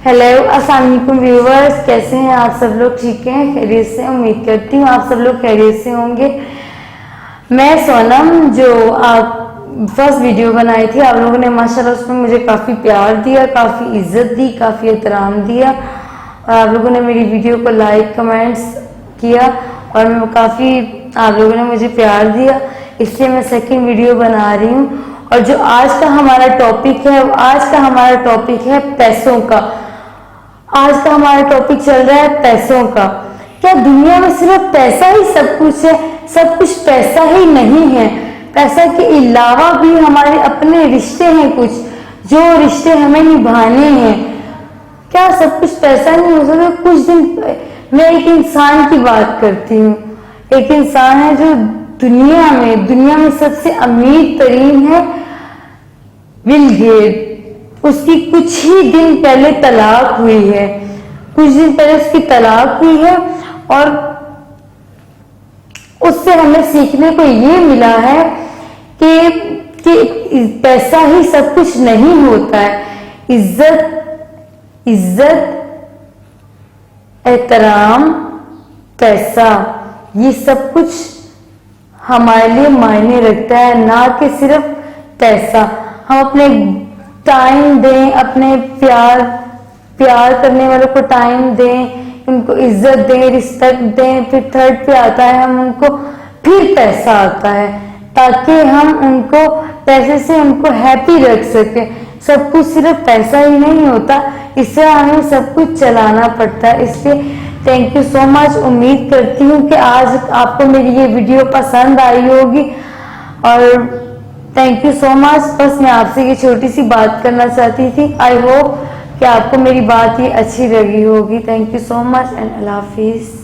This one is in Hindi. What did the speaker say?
हेलो अस्सलाम वालेकुम व्यूवर्स, कैसे हैं आप सब लोग? ठीक हैं, खैरियत से? उम्मीद करती हूँ आप सब लोग खैरियत से होंगे। मैं सोनम, जो आप फर्स्ट वीडियो बनाई थी, आप लोगों ने माशाल्लाह उसमें मुझे काफ़ी प्यार दिया, काफ़ी इज्जत दी, काफ़ी एहतराम दिया और आप लोगों ने मेरी वीडियो को लाइक कमेंट्स किया और मैं काफ़ी आप लोगों ने मुझे प्यार दिया, इसलिए मैं सेकंड वीडियो बना रही हूँ। और जो आज का हमारा टॉपिक है पैसों का। आज का हमारा टॉपिक चल रहा है पैसों का। क्या दुनिया में सिर्फ पैसा ही सब कुछ है? सब कुछ पैसा ही नहीं है। पैसा के अलावा भी हमारे अपने रिश्ते हैं, कुछ जो रिश्ते हमें निभाने हैं। क्या सब कुछ पैसा नहीं हो सकता? कुछ दिन मैं एक इंसान की बात करती हूँ। एक इंसान है जो दुनिया में सबसे अमीर तरीन है, बिल गेट। उसकी कुछ ही दिन पहले तलाक हुई है, कुछ दिन पहले उसकी तलाक हुई है और उससे हमें सीखने को ये मिला है कि पैसा ही सब कुछ नहीं होता है। इज्जत, एहतराम, पैसा, ये सब कुछ हमारे लिए मायने रखता है, ना कि सिर्फ पैसा। हम अपने टाइम दें, अपने प्यार करने वालों को टाइम दें, उनको इज्जत दें, रिस्पेक्ट दें। फिर थर्ड पे आता है हम उनको, फिर पैसा आता है, ताकि हम उनको पैसे से उनको हैप्पी रख सके। सब कुछ सिर्फ पैसा ही नहीं होता, इससे हमें सब कुछ चलाना पड़ता है। इसलिए थैंक यू सो मच। उम्मीद करती हूँ कि आज आपको मेरी ये वीडियो पसंद आई होगी और थैंक यू सो मच। बस मैं आपसे ये छोटी सी बात करना चाहती थी। आई होप कि आपको मेरी बात ये अच्छी लगी होगी। Thank you so much and Allah Hafiz.